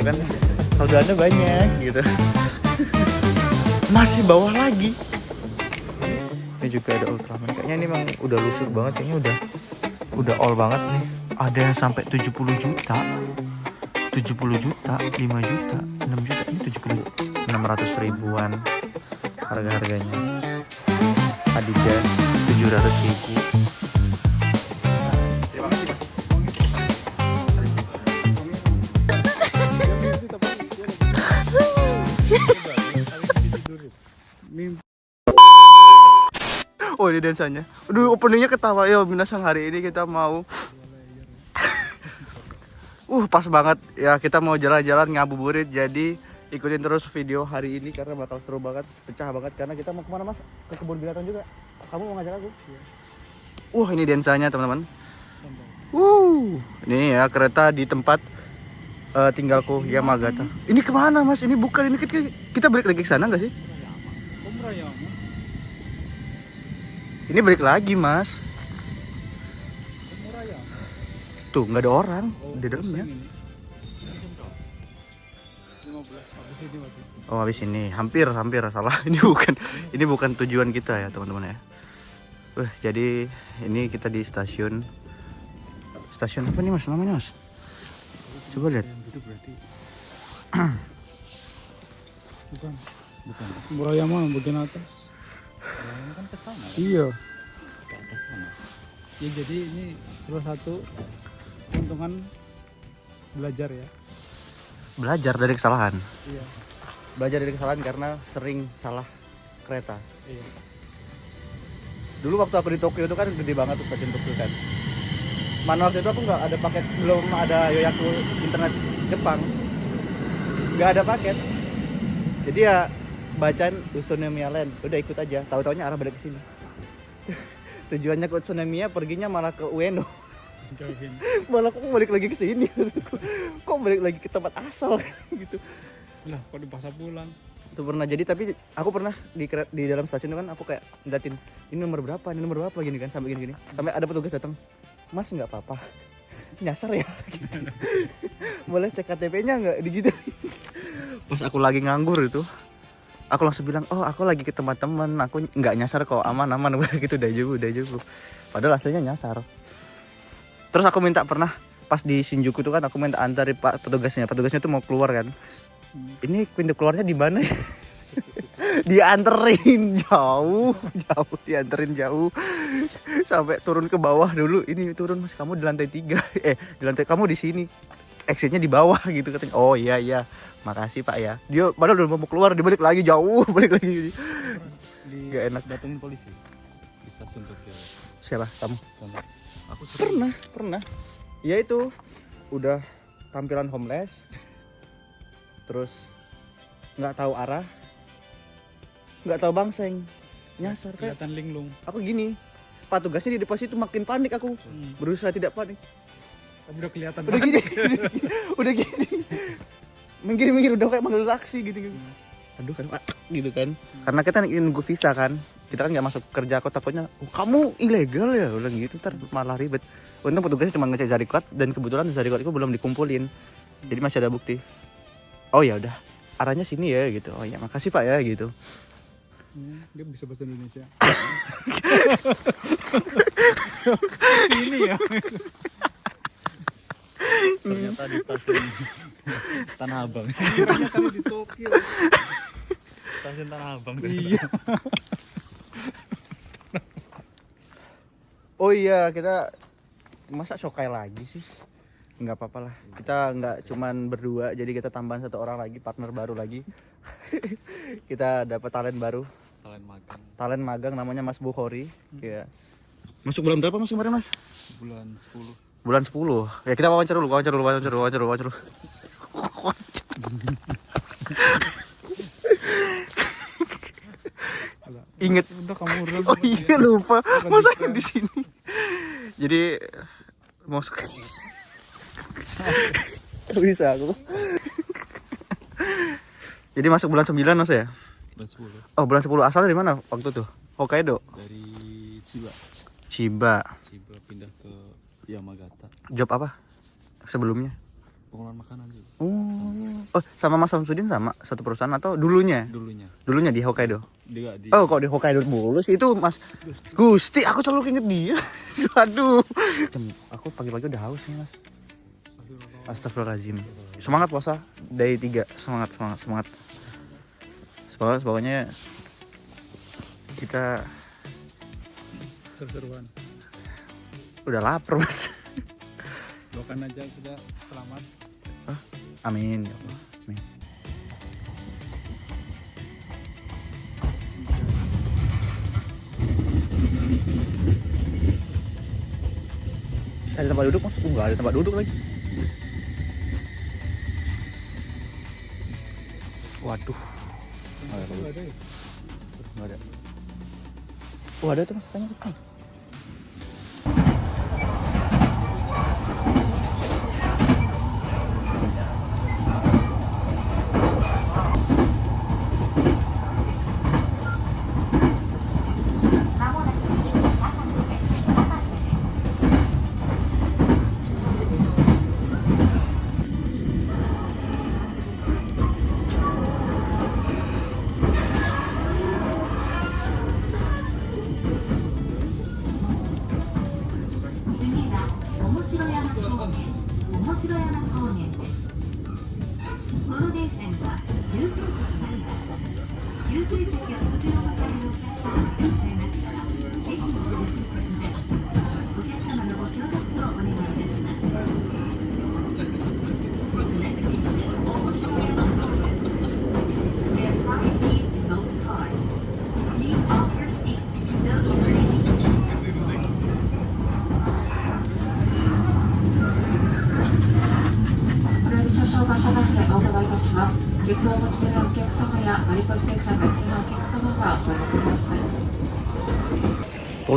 kan. Saudaranya banyak gitu. Masih bawah lagi. Ini juga ada Ultraman. Kayaknya ini emang udah lusuh banget, kayaknya udah all banget nih. Ada yang sampai 70 juta. 70 juta, 5 juta, 6 juta, ini 70 600 ribuan harga-harganya. Adidas 700 ribu. Terima kasih Mas. Oh ini dansanya. Aduh openingnya ketawa ya minasang, hari ini kita mau pas banget ya, kita mau jalan-jalan ngabuburit. Jadi ikutin terus video hari ini karena bakal seru banget, pecah banget. Karena kita mau kemana Mas? Ke kebun binatang juga. Kamu mau ngajak aku? Ini dansanya teman-teman. Ini ya kereta di tempat tinggalku Yamagata. Ini kemana Mas? Ini bukan, ini kita balik lagi ke sana nggak sih? Ini balik lagi Mas. Tuh nggak ada orang di dalamnya. Oh habis ini, hampir salah. Ini bukan tujuan kita ya teman-teman ya. Jadi ini kita di stasiun apa nih Mas namanya Mas? Coba lihat. Bukan. Murayama bagian atas. Murayama kan ke sana. Iya. Ke atas sana. Ya jadi ini salah satu keuntungan belajar ya. Belajar dari kesalahan. Iya. Belajar dari kesalahan karena sering salah kereta. Iya. Dulu waktu aku di Tokyo itu kan gede banget tuh stasiun Tokyo kan. Mana waktu itu aku nggak ada paket, belum ada Yoyaku internet Jepang, nggak ada paket. Jadi ya bacaan Utsunomiya Line, udah ikut aja. Tahu-taunya arah balik ke sini. Tujuannya ke Utsunomiya, perginya malah ke Ueno. Jauhin. Malah kok balik lagi ke sini. Kok balik lagi ke tempat asal gitu. Lah, kok dipaksa pulang? Itu pernah jadi, tapi aku pernah di dalam stasiun itu kan aku kayak ngeliatin ini nomor berapa gini kan, sampai gini sampai ada petugas datang, Mas nggak apa-apa nyasar ya gitu. Boleh cek KTP-nya nggak gitu. Pas aku lagi nganggur itu aku langsung bilang, oh aku lagi ke tempat teman, aku nggak nyasar kok, aman gitu. Udah jauh padahal aslinya nyasar. Terus aku minta pernah pas di Shinjuku tuh kan, aku minta antarin pak petugasnya tuh mau keluar kan. Ini pintu keluarnya di mana? Dianterin jauh, dianterin jauh sampai turun ke bawah dulu. Ini turun Mas, kamu di lantai 3. Di lantai, kamu di sini. Exitnya di bawah gitu katanya. Oh iya, makasih Pak ya. Dia padahal udah mau keluar, dibalik lagi jauh, balik lagi. Gak enak. Datengin polisi di stasiun Tokyo. Siapa? Kamu? Aku Pernah. Ya itu udah tampilan homeless. Terus nggak tahu arah, nggak tahu bangseng, nyasar kayak Kelihatan linglung. aku gini. Petugasnya di depan situ makin panik aku. Berusaha tidak panik. Tapi udah kelihatan Udah gini. Udah gini. Minggir udah kayak manggil taksi gitu. Aduh kan gitu kan. Karena kita ingin nunggu visa kan. Kita kan nggak masuk kerja, aku takutnya kamu ilegal ya, udah gitu ntar malah ribet. Untung petugasnya cuma ngecek zarikat dan kebetulan zarikat itu belum dikumpulin. Jadi masih ada bukti. Oh ya udah, arahnya sini ya gitu. Oh ya makasih Pak ya gitu. Dia bisa bahasa Indonesia. Sini ya. ternyata di stasiun Tanah Abang. Ternyata di Tokyo. Stasiun Tanah Abang. Iya. Oh iya, kita masa Shokai lagi sih? Nggak apa-apa lah. Kita nggak cuman berdua, jadi kita tambahan satu orang lagi, partner baru lagi. Kita dapat talent baru. Talent magang namanya Mas Bukhori. Ya. Masuk bulan berapa Mas kemarin Mas? Bulan 10. Bulan 10. Ya kita wawancara dulu. Ingat. Udah kamu udah. Oh iya lupa. Masa di sini. Jadi mau Gak bisa aku. Jadi masuk bulan 9 Mas ya? Bulan 10. Oh bulan 10, asalnya dari mana waktu tuh? Hokkaido? Dari Chiba. Chiba. Pindah ke Yamagata. Job apa sebelumnya? pengelolaan makanan juga Oh, sama Mas Samsudin sama satu perusahaan atau dulunya? dulunya. Dulunya di Hokkaido. Dia di Oh, kok di Hokkaido mulu sih itu Mas Gusti, aku selalu inget dia. Aduh. Aku pagi-pagi udah haus nih, Mas. Astagfirullahaladzim. Semangat puasa day 3. Semangat. Pokoknya kita Seru-seruan. udah lapar, Mas. Doakan aja kita selamat. Amin ya Allah. Amin. Ada tempat duduk, Mas? Enggak ada tempat duduk lagi. Waduh. Nggak ada. Ada ya? Nggak ada. Oh, ada tuh, Mas, tanya ke sana.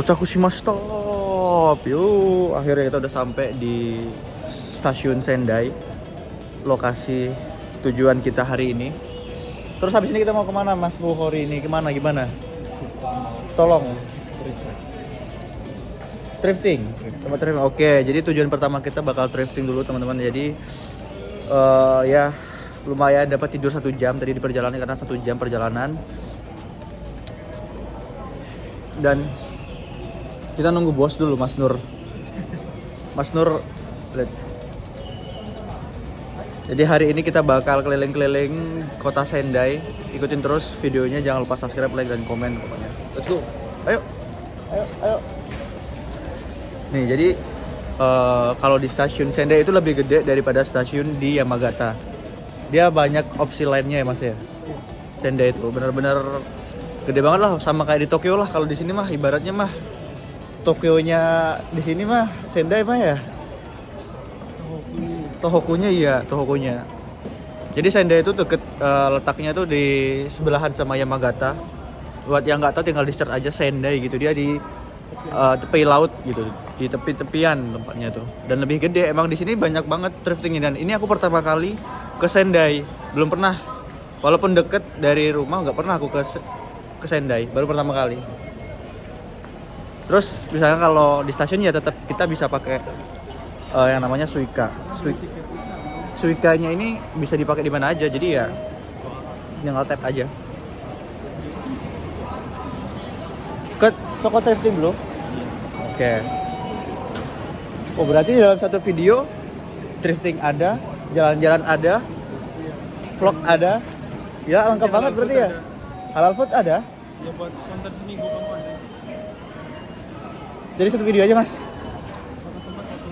Tochaku shimashita. Yuk, akhirnya kita udah sampai di stasiun Sendai. Lokasi tujuan kita hari ini. Terus habis ini kita mau kemana, Mas Bukhori ini? Gimana? Tolong. Thrifting. Tempat thrifting. Oke, jadi tujuan pertama kita bakal thrifting dulu, teman-teman. Jadi ya lumayan dapat tidur 1 jam tadi di perjalanan karena 1 jam perjalanan. Dan kita nunggu bos dulu, Mas Nur. Mas Nur, lihat. Jadi hari ini kita bakal keliling-keliling kota Sendai. Ikutin terus videonya, jangan lupa subscribe, like, dan komen pokoknya. Let's go. Ayo. Nih, jadi kalau di stasiun Sendai itu lebih gede daripada stasiun di Yamagata. Dia banyak opsi lainnya ya, Mas ya. Sendai itu benar-benar gede banget lah, sama kayak di Tokyo lah. Kalau di sini mah ibaratnya mah Tokyonya di sini mah Sendai mah ya. Tohokunya. Jadi Sendai itu deket letaknya tuh di sebelahan sama Yamagata. Buat yang nggak tahu tinggal di search aja Sendai gitu. Dia di tepi laut gitu, di tepi-tepian tempatnya tuh. Dan lebih gede. Emang di sini banyak banget thriftingnya. Dan ini aku pertama kali ke Sendai, belum pernah. Walaupun deket dari rumah, nggak pernah aku ke Sendai, baru pertama kali. Terus misalnya kalau di stasiun ya tetap kita bisa pakai yang namanya Suica. Suica-nya ini bisa dipakai di mana aja, jadi ya tinggal tap aja. Ke toko thrifting belum? Oke. Oh, berarti dalam satu video thrifting ada, jalan-jalan ada, vlog ada. Ya lengkap banget berarti ya. Halal food ada. Ya buat konten seminggu kamu ada. Jadi satu video aja, Mas. Satu tempat satu.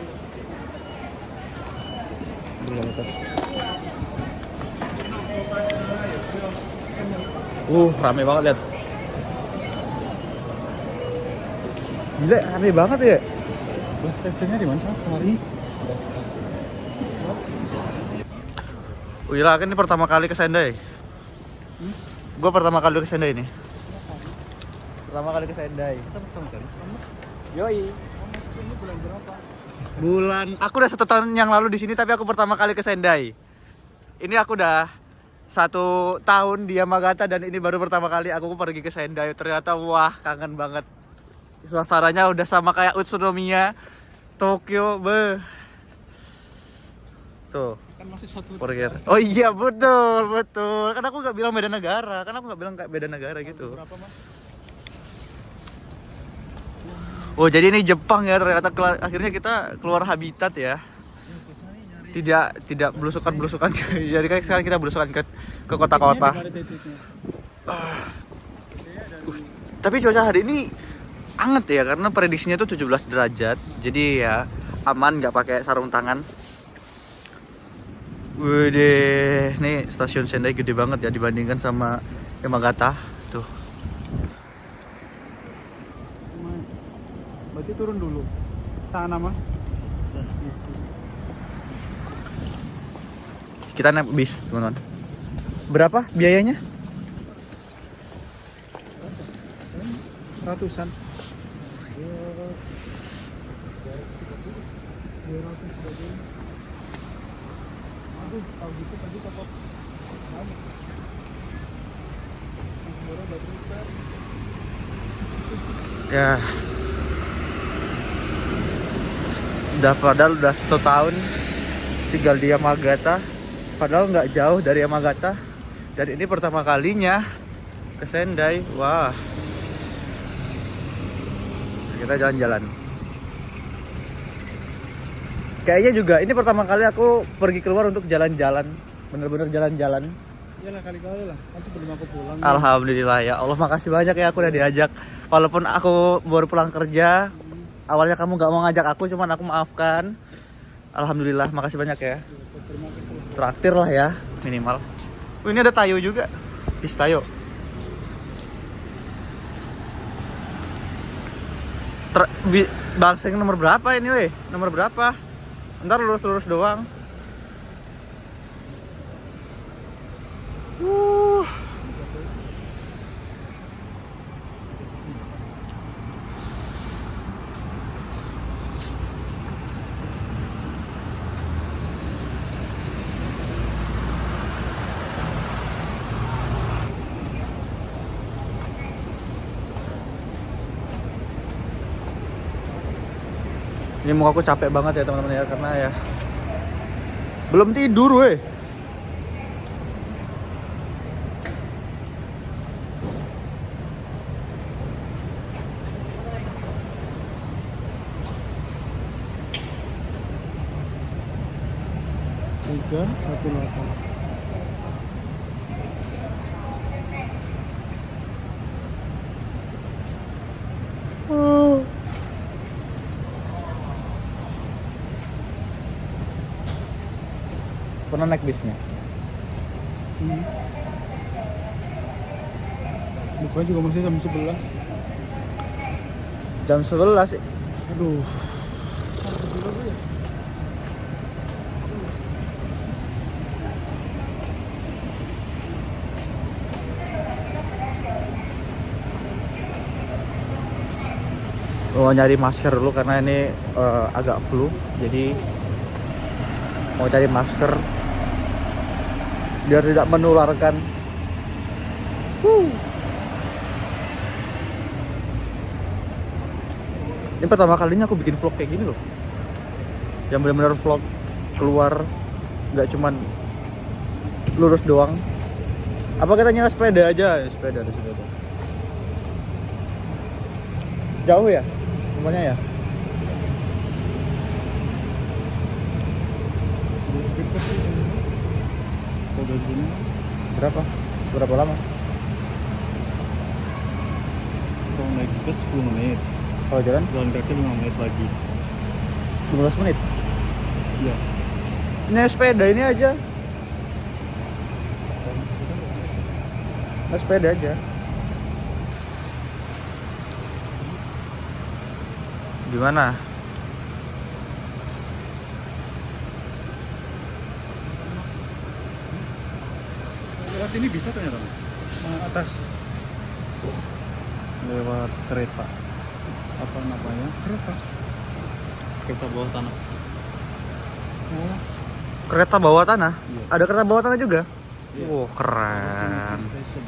Rame banget, lihat. Gila, rame banget ya. Bus stasiunnya di mana hari? Wila kan ini pertama kali ke Sendai. Gue pertama kali ke Sendai ini. Pertama kali ke Sendai. Pertama kali. Yoi. Masuk sini bulan berapa? Aku udah 1 tahun yang lalu di sini, tapi aku pertama kali ke Sendai. Ini aku udah 1 tahun di Yamagata dan ini baru pertama kali aku pergi ke Sendai. Ternyata wah, kangen banget. Suasananya udah sama kayak Utsunomiya, Tokyo, Tuh, Kan masih satu. Porger. Oh iya, betul, betul. Kan aku nggak bilang beda negara. Kan aku nggak bilang kayak beda negara gitu. Berapa mas? Oh, jadi ini Jepang ya ternyata akhirnya kita keluar habitat ya. Tidak belusukan-belusukan. Jadi kan sekarang kita belusukan ke kota-kota. Tapi cuaca hari ini anget ya karena prediksinya tuh 17 derajat. Jadi ya aman, nggak pakai sarung tangan. Wih, nih stasiun Sendai gede banget ya dibandingkan sama Yamagata. Tuh. Berarti turun dulu. Sana mas. Kita naik bis, teman-teman. Berapa biayanya? Ratusan. 200. Aduh, tahu gitu tadi kapok. Ya. Padahal udah 1 tahun tinggal di Yamagata. Padahal nggak jauh dari Yamagata. Dan ini pertama kalinya ke Sendai. Wah. Kita jalan-jalan. Kayaknya juga ini pertama kali aku pergi keluar untuk jalan-jalan. Bener-bener jalan-jalan. Iyalah kali-kali lah. Kan sebelum aku pulang. Alhamdulillah ya Allah, makasih banyak ya aku udah diajak. Walaupun aku baru pulang kerja, awalnya kamu nggak mau ngajak aku, cuman aku maafkan. Alhamdulillah, makasih banyak ya. Terima kasih. Traktir lah ya minimal. Ini ada tayo juga, bis tayo. Bangseng nomor berapa ini weh? Nomor berapa? Ntar lurus-lurus doang. Ini muka aku capek banget ya teman-teman ya, karena ya belum tidur weh. Tiga, 18. Pernah naik bisnya? Bukanya juga masih jam 11. Jam 11. Aduh. Mau nyari masker dulu karena ini agak flu, jadi mau cari masker biar tidak menularkan. Ini pertama kalinya aku bikin vlog kayak gini loh, yang benar-benar vlog keluar, nggak cuman lurus doang. Apa kita nyewa sepeda aja? Sepeda ada sepeda. Jauh ya rumahnya ya? Kalau sini Berapa lama? Kalau naik bus 10 menit, Kalau jalan jalan kaki 5 menit lagi. 15 menit. Iya. Ini sepeda ini aja. Naik sepeda aja. Gimana? Lewat ini bisa ternyata Mas? atas. Lewat kereta. Apa namanya? Kereta. Kereta bawah tanah. Oh, Kereta bawah tanah? Iya. Ada kereta bawah tanah juga? Iya. Wow, keren. Shinichi Station.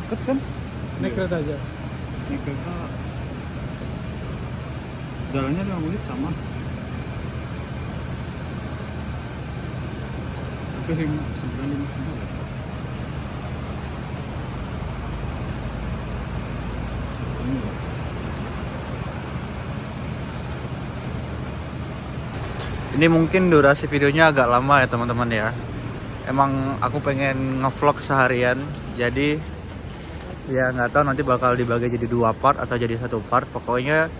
deket kan? Naik kereta aja. Naik kereta Jalannya 5 menit sama. Tapi 959. Ini mungkin durasi videonya agak lama ya teman-teman ya. Emang aku pengen ngevlog seharian, jadi ya nggak tahu nanti bakal dibagi jadi 2 part atau jadi 1 part. Pokoknya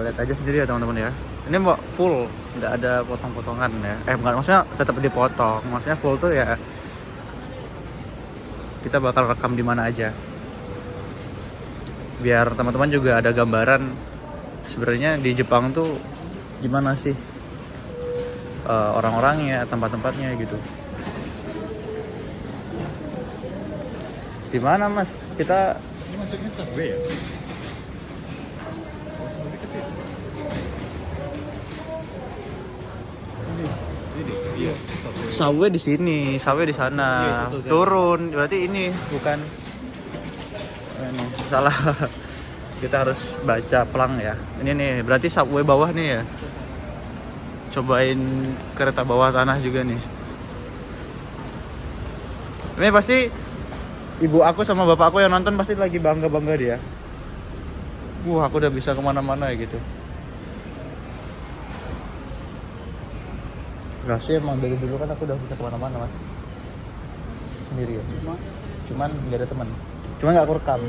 lihat aja sendiri ya teman-teman ya. Ini mau full, nggak ada potong-potongan ya. Bukan, maksudnya tetap dipotong. Maksudnya full tuh ya kita bakal rekam di mana aja. Biar teman-teman juga ada gambaran sebenarnya di Jepang tuh gimana sih orang-orangnya, tempat-tempatnya gitu. Di mana Mas? Kita Ini masuknya subway ya? Oh, subway ke situ. Ini. Iya, subway. Subway di sini, subway di sana. Iya, itu tuh, Turun, berarti ini bukan ini, salah. Kita harus baca pelang ya. Ini nih, berarti subway bawah nih ya. Cobain kereta bawah tanah juga nih. Ini pasti ibu aku sama bapak aku yang nonton pasti lagi bangga-bangga dia. Aku udah bisa kemana-mana ya gitu. Gak sih, emang dari dulu kan aku udah bisa kemana-mana Mas. Sendiri ya. Cuman gak ada teman. Cuman gak aku rekam.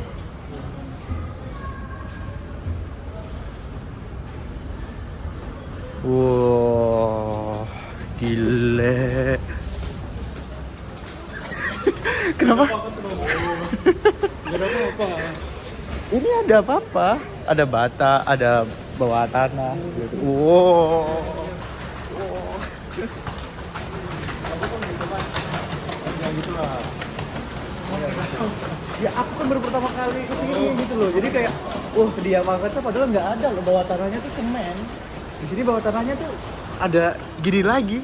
Wow, gile. Kenapa? Gak ada apa-apa. Ini ada apa-apa? Ada bata, ada bawah tanah. Gitu. Wow. Ya aku kan baru pertama kali kesini gitu loh. Jadi kayak, dia banget tuh padahal nggak ada loh, bawah tanahnya tuh semen. Di sini bawah tanahnya tuh ada gini lagi.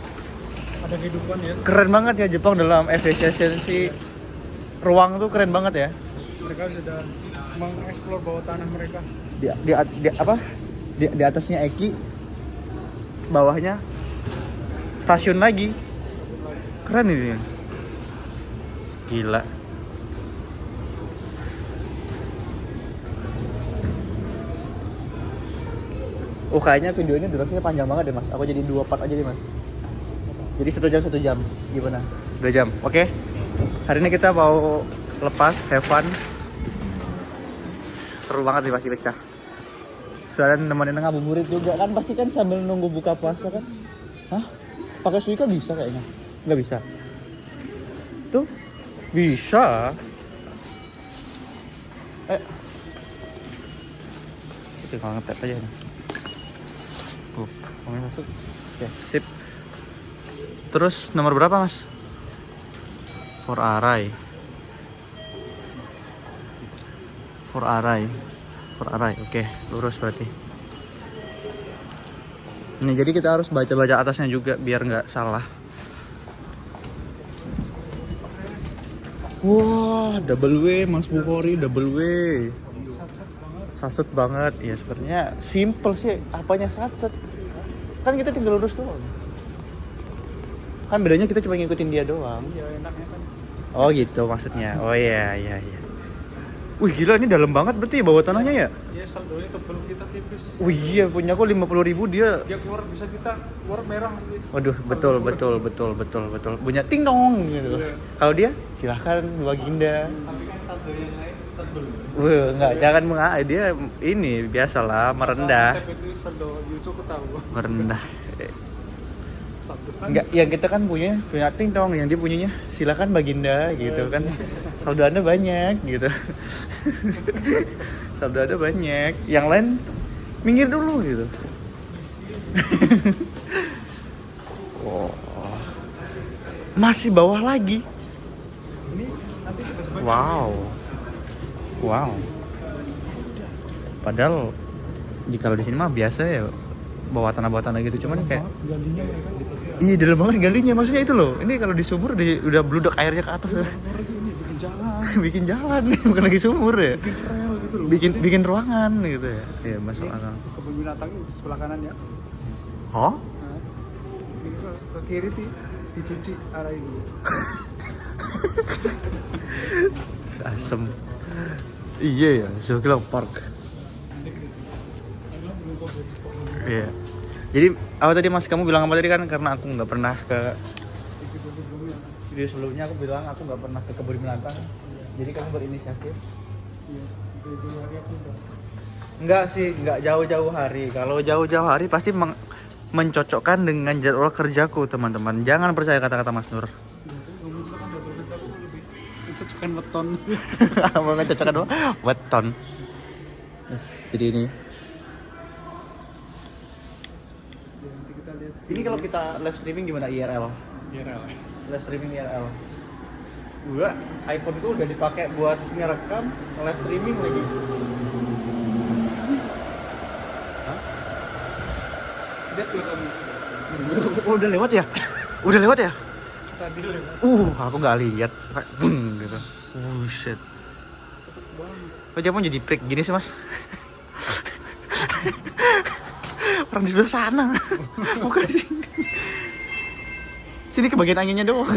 Ada kehidupan ya. Keren banget ya Jepang dalam efisiensi ruang tuh keren banget ya. Mereka sudah mengeksplor bawah tanah mereka. Di atasnya Eki, bawahnya stasiun lagi. Keren ini. Gila. Kayaknya video ini durasinya panjang banget deh Mas. Aku jadi 2 part aja deh Mas. Jadi 1 jam. Gimana? 2 jam, oke? Hari ini kita mau lepas, have fun. Seru banget nih, pasti pecah. Soalnya nemenin ngabuburit juga kan, pasti kan sambil nunggu buka puasa kan. Hah? Pakai suika bisa kayaknya? Nggak bisa. Tuh, bisa. Kita kalau ngetep aja nih. Mau masuk? Oke, sip. Terus nomor berapa Mas? For Arai. Oke, lurus berarti. Ini jadi kita harus baca-baca atasnya juga biar nggak salah. Wah, double W Mas Bukhari, double W. Satset banget. Ya sebenarnya simple sih, apanya satset. Kan kita tinggal lurus doang. Kan bedanya kita cuma ngikutin dia doang. Iya, enaknya kan. Oh gitu maksudnya. Oh iya. Wih gila, ini dalam banget berarti bawah tanahnya ya? Iya, saldonya tebel, kita tipis. Wih iya, punya aku 50.000 dia. Dia keluar bisa kita keluar merah. Waduh, betul. Punya ting dong gitu. Iya. Kalau dia silahkan Baginda. Tapi kan saldo yang lain tebel. Wah, enggak, jangan dia ini biasalah merendah. Tapi itu saldo Yuco tahu. Merendah. Saldo kan. Enggak, yang kita kan punya ting dong, yang dia punyanya silakan Baginda gitu kan. Saldo Anda banyak gitu. Saldo Anda banyak. Yang lain minggir dulu gitu. Oh. Masih bawah lagi. Ini nanti kita sebagai Wow. Padahal kalau di sini mah biasa ya bawah tanah gitu, cuman kayak galinya mereka gitu. iya dalam banget galinya, maksudnya itu loh. Ini kalau di sumur udah bludak airnya ke atas. Ini bikin jalan, Bikin jalan bukan lagi sumur ya. bikin rel gitu. itu loh. bikin ruangan gitu ya. Iya, masuk akal. Kebun binatang ini di sebelah kanan ya. Oh? Nah, ini ke kiri tuh dicuci arah ini. Asem. Iya ya, Zoglo Park. Iya. Jadi apa tadi Mas, kamu bilang apa tadi kan, karena aku nggak pernah ke video sebelumnya, aku bilang aku nggak pernah ke kebun binatang. Jadi kamu berinisiatif. Iya, itu hari aku udah. Enggak sih, enggak jauh-jauh hari. Kalau jauh-jauh hari pasti mencocokkan dengan jadwal kerjaku, teman-teman. Jangan percaya kata-kata Mas Nur. Kamu juga kan jadwal kerja aku lebih mencocokkan weton. Mau ngecocokkan apa? Weton. Jadi ini. Ya, nanti kita lihat. Ini kalau kita live streaming gimana IRL? Biar lah. Live streaming IRL. Gua iPhone itu udah dipakai buat ngerekam, live streaming lagi. Hah? Lihat tuh kamu. Oh, udah lewat ya? Udah lewat ya? Tadi lewat. Aku nggak lihat. Kayak bung gitu. Shit. Cepet banget. Kok jamu jadi prik gini sih, Mas? Orang di sebelah sana. Bukan di sini. Sini ke bagian anginnya doang.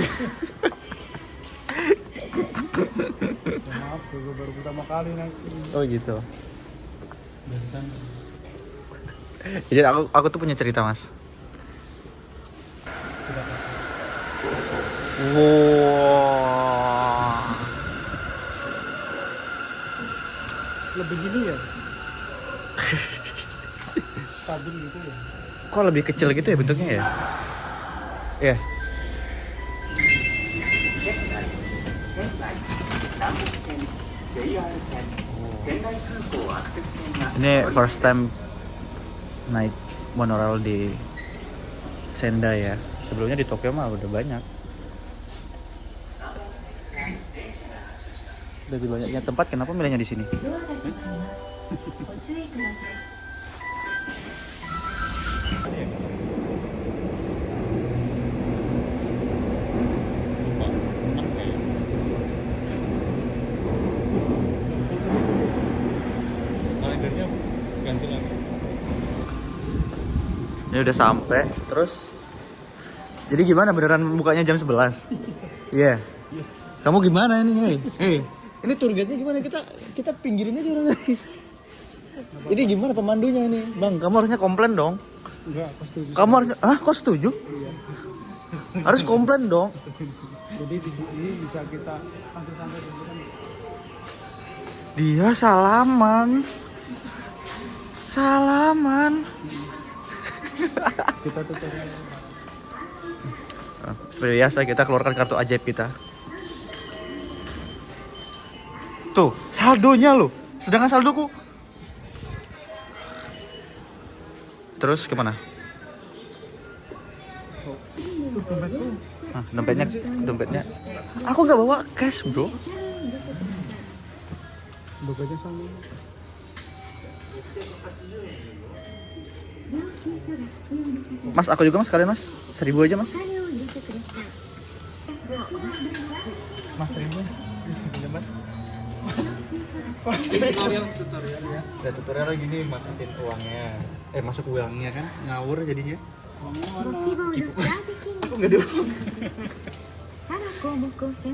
Ya, maaf, gue baru pertama kali naik ini. Oh gitu. Dari sana. Jadi aku tuh punya cerita, Mas. Tidak apa. Wow. Lebih gini ya. Stabil gitu ya. Kok lebih kecil gitu ya bentuknya ya? Iya. Ini first time naik monorail di Sendai ya. Sebelumnya di Tokyo mah udah banyak. Udah di banyaknya tempat, kenapa milihnya di sini? Kalendernya ganti lagi. Ini udah sampai, terus jadi gimana, beneran bukanya jam 11? Iya. Yes. Kamu gimana ini? Hei. Ini tour guide-nya gimana? Kita pinggirin aja orang ini. Jadi gimana pemandunya ini? Bang, kamu harusnya komplain dong. Enggak, aku setuju. Kamu harusnya, kok setuju? Iya. Harus komplain dong. Jadi di sini bisa kita santai-santai gitu kan. Dia salaman. Kita tutorial. Seperti biasa kita keluarkan kartu ajaib kita. Tuh, saldonya loh. Sedangkan saldoku. Terus kemana? Dompetnya. Aku nggak bawa cash, bro. Dompetnya sama. Mas, aku juga mas, kalian mas. 1.000 aja mas. Mas 1.000. Mas. Tutorial ya. Ada tutorial gini, masukin uangnya. Masuk uangnya kan, ngawur jadinya. Uangnya mana? Tipu mas. Aku nggak ada uang.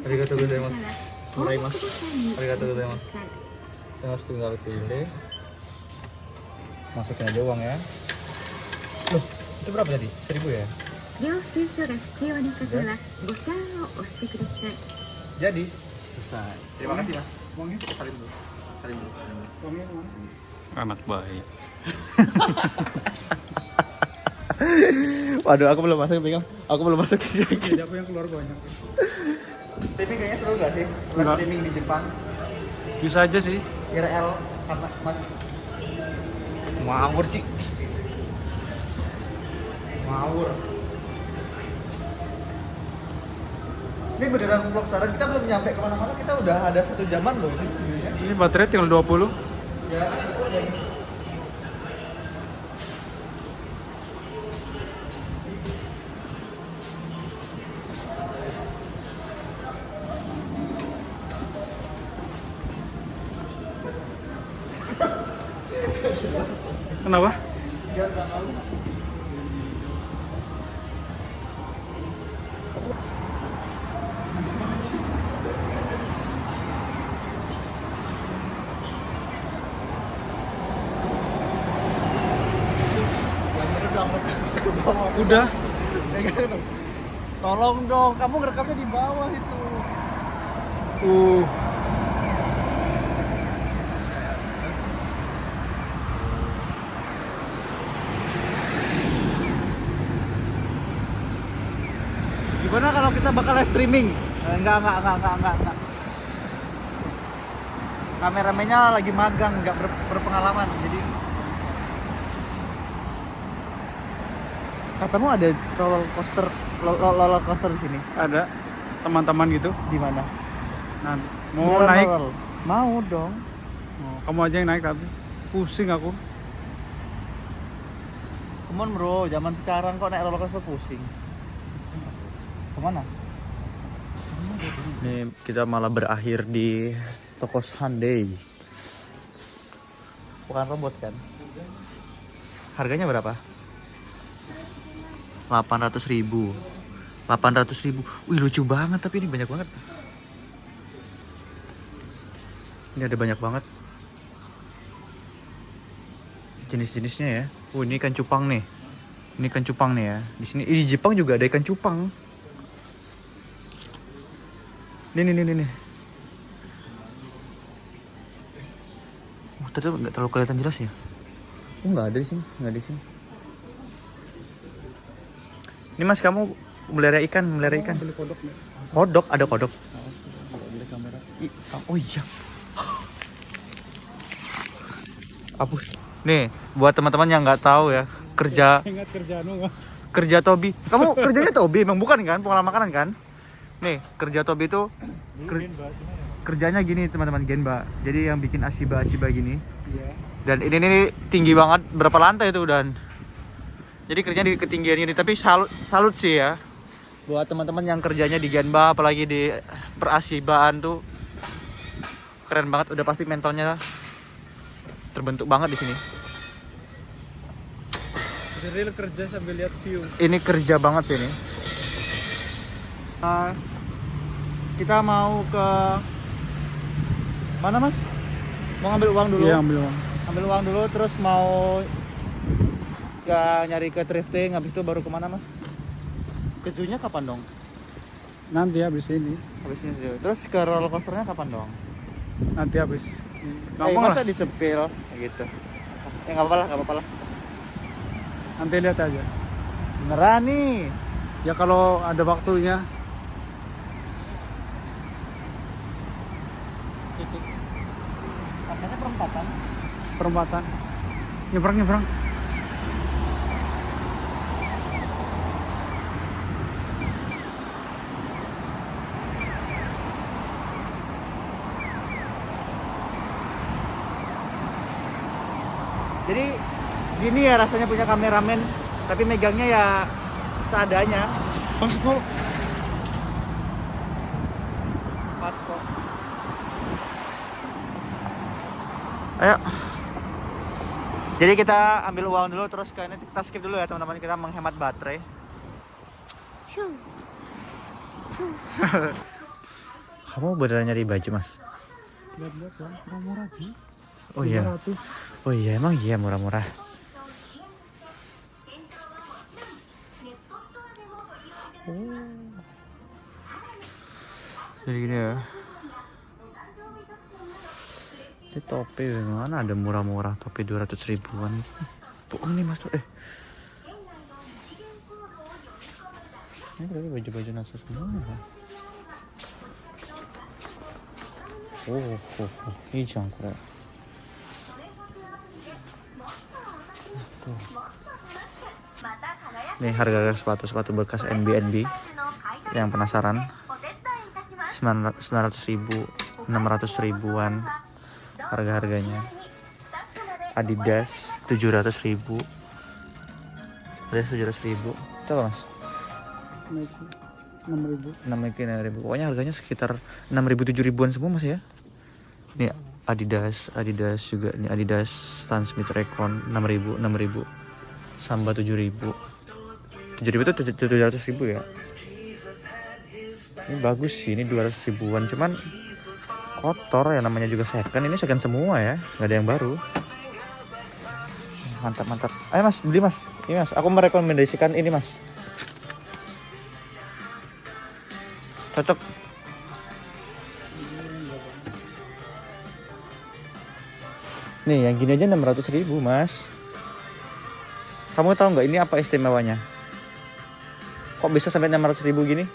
Arigatou gozaimasu. Murai mas. Arigatou gozaimasu. Kita harus tinggal pilih. Masukin aja uang ya. Loh, itu berapa tadi? 1.000 ya? 領収書が必要な方はボタンを押してください。 Jadi selesai. Terima kasih mas. Uangnya? Salim dulu. Salim dulu. Uangnya mana? Anak baik. Waduh, aku belum masuk pegang. Aku belum masuk. Jadi aku yang keluar banyak. Tapi kayaknya seru nggak sih? Enggak. Streaming di Jepang. Bisa aja sih. IRL karena mas ngawur sih. Ngawur. Ini beneran vlog sekarang, kita belum nyampe kemana-mana, kita udah ada 1 jaman loh ini videonya. Ini baterai tinggal 20. Ya, itu aja. Kenapa? Udah. Tolong dong, kamu ngerekamnya di bawah itu. Uh. Gimana kalau kita bakal live streaming? Enggak. Kameramennya lagi magang, enggak berpengalaman. Jadi katamu ada roller coaster di sini. Ada teman-teman gitu. Di mana? Nah, mau Beneran naik. roller? Mau dong. Oh, kamu aja yang naik tapi pusing aku. Come on bro, zaman sekarang kok naik roller coaster pusing. Kemana? Ini kita malah berakhir di toko Hyundai. Bukan robot kan? Harganya berapa? 800.000. 800.000. Wih lucu banget, tapi ini banyak banget. Ini ada banyak banget jenis-jenisnya ya. Ini ikan cupang nih. Ini ikan cupang nih ya. Di sini di Jepang juga ada ikan cupang. Nih. Oh, ternyata nggak terlalu kelihatan jelas ya. Oh, nggak ada di sini, nggak ada di sini. Ini mas, kamu melihara ikan. Beli kodok nih. Kodok, ada kodok. Beli kamera. Oh iya. Hapus. Nih, buat teman-teman yang nggak tahu ya, Ingat kerjaan lu nggak? kerja Tobi. Kamu kerjanya Tobi, emang bukan kan? Pengalaman makanan kan? Nih, kerja Tobi itu kerjanya gini teman-teman, Genba. Jadi yang bikin Ashiba gini. Iya. Dan ini nih tinggi banget, berapa lantai itu dan. Jadi kerjanya di ketinggian ini, tapi salut sih ya. Buat teman-teman yang kerjanya di Genba, apalagi di perashibaan tuh keren banget, udah pasti mentalnya terbentuk banget di sini. Jadi lu kerja sambil lihat view. Ini kerja banget sih ini. Kita mau ke mana mas? Mau ngambil uang dulu? Iya, ambil uang. Ambil uang dulu, terus mau nyari ke thrifting, habis itu baru kemana mas? Ke zoo-nya kapan dong? Nanti habis ini. Habis ini zoo. Terus ke roller coaster-nya kapan dong? Nanti habis. Gampang Gampang masa lah. disepil gitu. Ya nggak apa-apa lah. Nanti lihat aja. Beneran nih. Ya kalau ada waktunya. Situ. Katanya perempatan. Perempatan. Nyebrang. Jadi gini ya rasanya punya kameramen, tapi megangnya ya seadanya. Pas kok. Pas kok. Ayo. Jadi kita ambil uang dulu, terus kayaknya kita skip dulu ya teman-teman, kita menghemat baterai. Kamu beneran nyari baju mas? Lihat ya, murah-murah sih. Oh iya. 300. Oh iya, emang iya murah-murah. Oh. Jadi gini ya. Ini topi mana ada murah-murah, topi 200 ribuan. Bohong nih mas tuh. Ini tapi baju-baju NASA semua ya. Oh. Ini jangkrik. Nih harga sepatu bekas NB yang penasaran 900 ribu, 600 ribuan harga-harganya. Adidas 700 ribu, Adidas 700 ribu. Itu apa mas? Naik 6.000. 6 ribu. Pokoknya harganya sekitar 6 ribu 7 ribuan semua mas ya. Nih Adidas juga nih, Adidas Stan Smith Recon 6.000 Samba 7.000 itu 700.000 ya. Ini bagus sih, ini 200 ribuan, cuman kotor ya, namanya juga second. Ini second semua ya, nggak ada yang baru. Mantap. Ayo mas, beli mas. Ini mas, aku merekomendasikan ini mas. Cocok. Nih yang gini aja 600.000 mas. Kamu tahu nggak ini apa istimewanya? Kok bisa sampai 600.000 gini?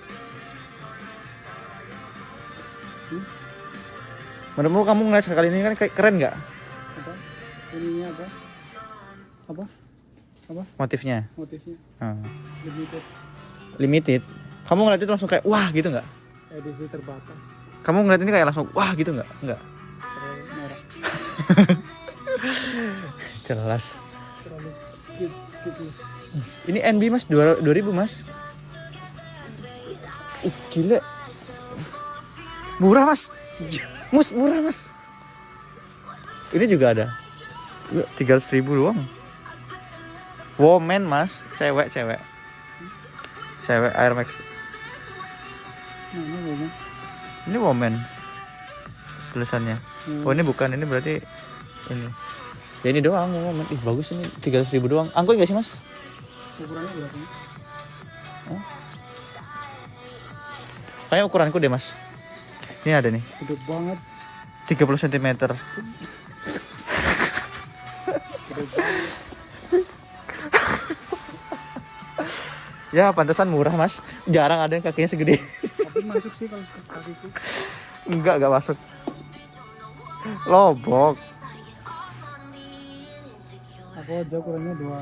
Menurutmu kamu ngeliat sekali ini kan keren nggak? Apa? Ininya apa? Apa? Motifnya? Motifnya limited. Limited. Kamu ngeliat itu langsung kayak wah gitu nggak? Edisi terbatas. Kamu ngeliat ini kayak langsung wah gitu nggak? Nggak. Terlalu merah. Jelas. Terlalu kids. Ini NB mas 2.000 mas. Gila. Murah mas. Murah mas. Ini juga ada 300.000 doang. Woman mas, cewek Air Max. Ini woman tulisannya. Oh ini bukan, ini berarti ini. Ya ini doang woman. Ih bagus ini 300.000 doang. Angkut nggak sih mas? Ukurannya berapa? Kayak ukuranku deh mas. Ini ada nih. Gede banget. 30 cm. Ya pantesan murah mas. Jarang ada yang kakinya segede. Tapi masuk sih kalau kakiku. Enggak masuk. Lobok. Aku aja ukurannya 2.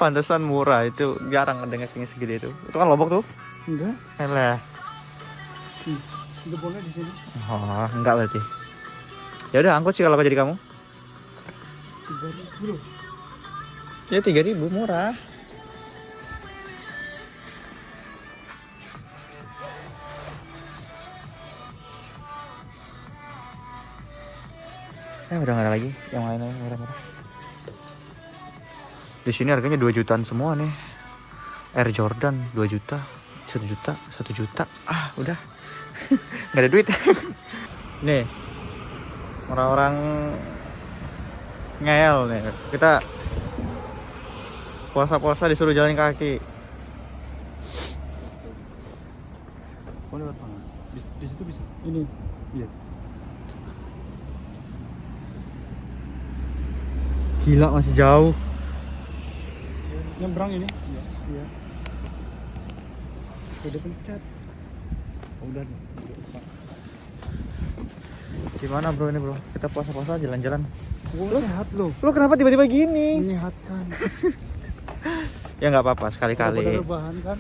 Pantesan murah, itu jarang ada yang kakinya segede itu. Itu kan lobok tuh. Enggak. Elah. Jempolnya di sini. Oh, enggak berarti. Ya udah angkut sih kalau jadi kamu. 3.000 loh. Ya 3.000 murah. Udah nggak ada lagi yang lain-lain murah-murah. Di sini harganya 2 jutaan semua nih. Air Jordan 2 juta, 1 juta, 1 juta. Ah, udah. Nggak ada duit. Nih. Orang-orang ngeyel nih. Kita puasa-puasa disuruh jalan kaki. Oh lewat mana mas? Di situ bisa? Ini. Iya. Gila masih jauh. Nyebrang ini. Iya. Udah pencet. Oh, udah. Gimana bro ini bro? Kita puasa-puasa jalan-jalan. Lo sehat lo. Lo kenapa tiba-tiba gini? Menyehatkan. Ya nggak apa-apa sekali-kali. Rebahan kan.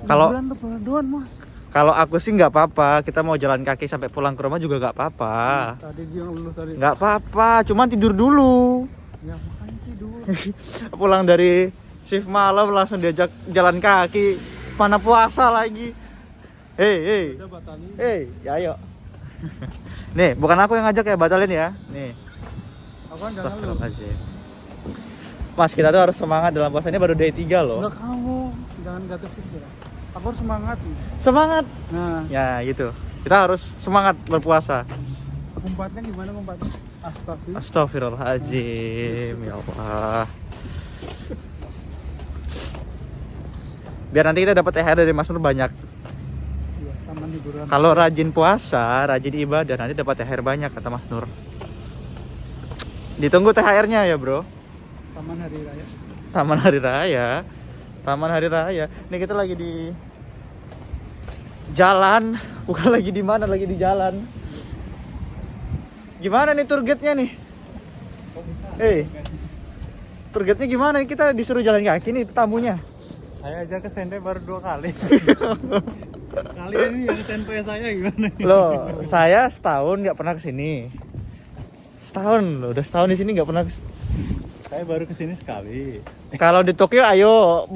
Kalau lebaran doang mas. Kalau aku sih nggak apa-apa. Kita mau jalan kaki sampai pulang ke rumah juga nggak apa-apa. Tadi dia ngeluh tadi. Nggak apa-apa. Cuman tidur dulu. Ya makanya tidur. Pulang dari shift malam langsung diajak jalan kaki. Mana puasa lagi? Hei. Udah batalin. Hei, ya ayo. Nih, bukan aku yang ngajak ya, batalin ya. Nih. Aku kan jangan lo. Astagfirullahaladzim. Mas, kita tuh harus semangat dalam puasa ini, baru day 3 loh. Udah kamu jangan gatel gitu ya. Aku harus semangat. Semangat. Nah, Ya, gitu. Kita harus semangat berpuasa. ngumpatnya gimana ngumpatnya? Astagfirullah. Astagfirullahaladzim. Ya Allah. Biar nanti kita dapat THR dari Mas Nur banyak. Iya, taman hiburan. Kalau rajin puasa, rajin ibadah, nanti dapat THR banyak kata Mas Nur. Ditunggu THR-nya ya, Bro. Taman hari raya. Taman Hari Raya. Taman Hari Raya. Ini kita lagi di jalan, bukan lagi di mana, lagi di jalan. Gimana nih tour guide-nya nih? Tour guide-nya gimana? Kita disuruh jalan kaki nih tamunya. Saya aja ke Sende baru 2 kali. Kalian ini yang tempe saya gimana? Loh, saya setahun nggak pernah kesini. Setahun loh, udah setahun di sini nggak pernah. Saya baru kesini sekali. Kalau di Tokyo ayo,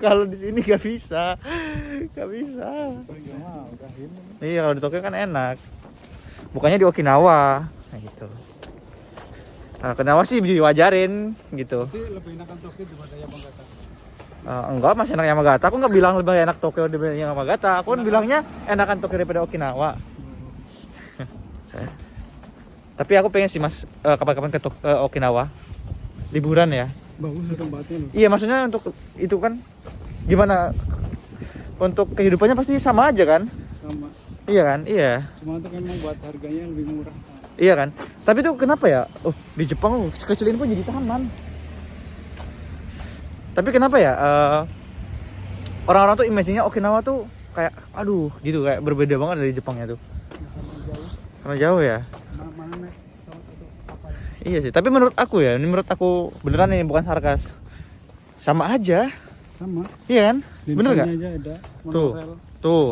kalau di sini nggak bisa. Gak bisa. Tokyo mah udah ini. Iya kalau di Tokyo kan enak. Bukannya di Okinawa, nah gitu. Nah, Okinawa sih diwajarin gitu. Jadi lebih enakan Tokyo daripada Yamagata. Enggak, masih enak Yamagata. Aku nggak bilang lebih enak Tokyo daripada Yamagata. Aku kan bilangnya enakan Tokyo daripada Okinawa. Tapi aku pengen sih mas kapan-kapan ke Okinawa liburan ya. Bagus tempatnya loh. Iya maksudnya untuk itu kan gimana? Untuk kehidupannya pasti sama aja kan? Sama. Iya kan? Iya. Cuma tuh kan buat harganya lebih murah. Iya kan? Tapi tuh kenapa ya? Oh di Jepang sekecil ini pun jadi taman. Tapi kenapa ya? Orang-orang tuh image-nya Okinawa tuh kayak aduh gitu kayak berbeda banget dari Jepangnya tuh. Karena jauh ya. Mana nih salah satu apa ya? Iya sih. Tapi menurut aku ya, ini menurut aku beneran ini bukan sarkas. Sama aja. Sama. Iya kan? Bener nggak? Aja ada. Tuh. Monorail. Tuh.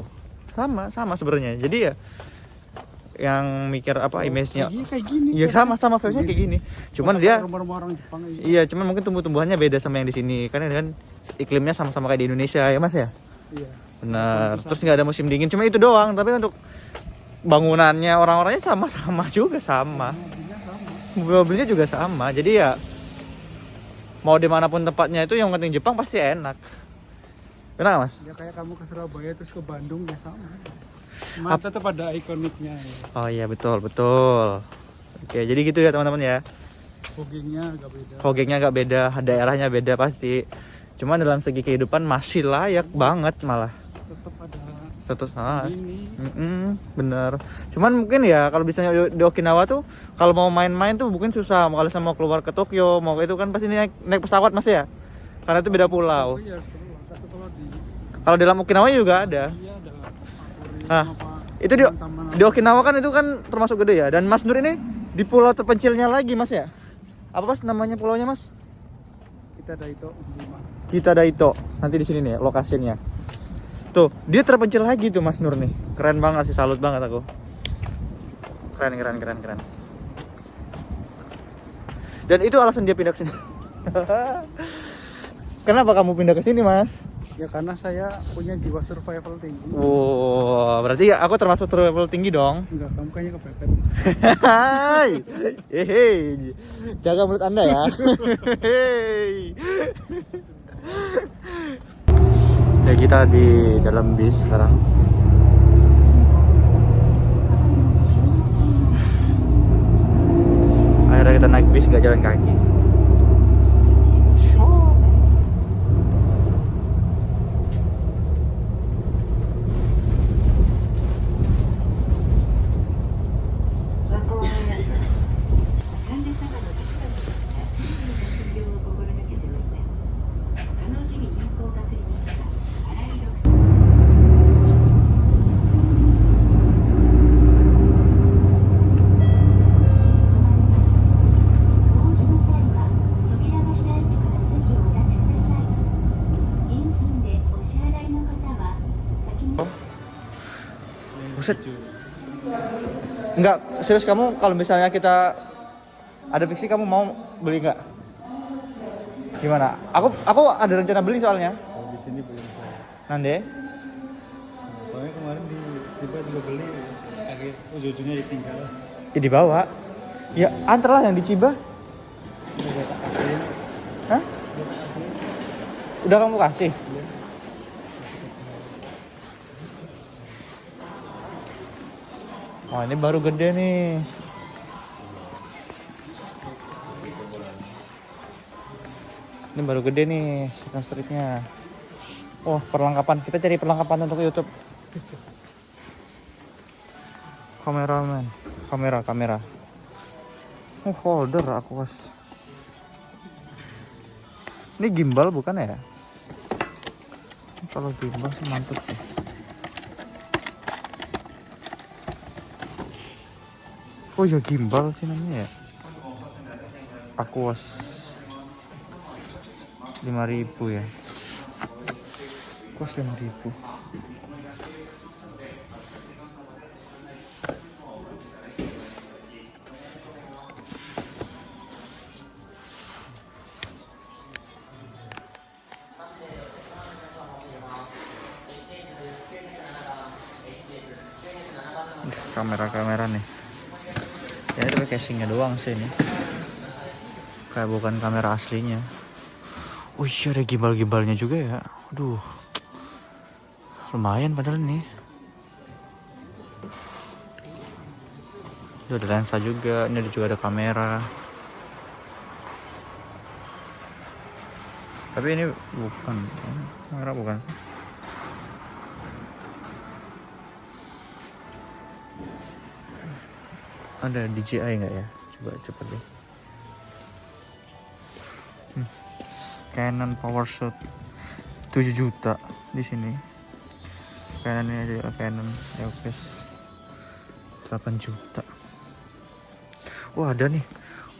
Sama sebenarnya. Jadi ya yang mikir apa image-nya Kayak gini. iya sama vibes-nya kayak gini. Cuman dia rumah-rumah orang Jepang aja. iya, cuman mungkin tumbuh-tumbuhannya beda sama yang di sini. Karena kan iklimnya sama-sama kayak di Indonesia ya, Mas ya? Iya. Benar. Terus nggak ada musim dingin, cuma itu doang. Tapi untuk bangunannya orang-orangnya sama juga sama. Mobil-mobilnya juga sama. Jadi ya mau dimanapun tempatnya itu yang penting Jepang pasti enak. Benar nggak, Mas? Ya kayak kamu ke Surabaya terus ke Bandung ya sama. Cuma tetap ada ikoniknya ya. Oh iya betul. Oke, jadi gitu ya teman-teman ya. Foggingnya agak beda. Foggingnya agak beda, daerahnya beda pasti. Cuman dalam segi kehidupan masih layak banget malah. Tetap ada Tetap ini. bener. Cuman mungkin ya kalau misalnya di Okinawa tuh kalau mau main-main tuh mungkin susah. Kalau misalnya mau keluar ke Tokyo, mau itu kan pasti naik pesawat Mas ya. Karena itu beda pulau. Oh iya, seru. Tapi kalau di Kalau dalam Okinawa juga ada. iya ada Ah, apa itu di Okinawa kan itu kan termasuk gede ya. Dan Mas Nur ini di pulau terpencilnya lagi Mas ya. Apa Mas namanya pulaunya Mas? kita ada itu Jima. Kita Daito. Nanti di sini nih lokasinya. Tuh, dia terpencil lagi tuh Mas Nur nih. Keren banget sih, salut banget aku. Keren. Dan itu alasan dia pindah ke sini. Kenapa kamu pindah ke sini, Mas? Ya karena saya punya jiwa survival tinggi. Wow, berarti aku termasuk survival tinggi dong. Enggak, kamu kayaknya kepepet. Hai. Hehe. Jaga mulut Anda ya. Hehe. Ya kita di dalam bis sekarang. Akhirnya kita naik bis gak jalan kaki. Buset. Enggak, serius kamu kalau misalnya kita ada fiksi kamu mau beli nggak? Gimana? Aku ada rencana beli soalnya. Kalau di sini belum saya. Nanti. Soalnya kemarin di Ciba juga beli, akhir ujung-ujungnya ditinggal. Ya dibawa. Ya antar lah yang di Ciba. Udah saya tak kasihin. Hah? Udah kamu kasih? Oh ini baru gede nih. Ini baru gede nih second streetnya. Oh perlengkapan, kita cari perlengkapan untuk YouTube. Kamera. Oh holder Aquas. Ini gimbal bukan ya? Kalau gimbal sih mantap sih. Oh ya gimbal sih namanya ya. Aquas 5.000 ya. Aquas 5.000. kamera nih. Ya tapi casingnya doang sih ini. Kayak bukan kamera aslinya. Oh iya ada gimbal-gimbalnya juga ya. Aduh. Lumayan padahal nih. Itu ada lensa juga, ini juga ada kamera. Tapi ini bukan kamera bukan. Ada DJI nggak ya? Coba cepet deh. Canon PowerShot 7 juta di sini. Canon ini ada Canon EOS 8 juta. Wah ada nih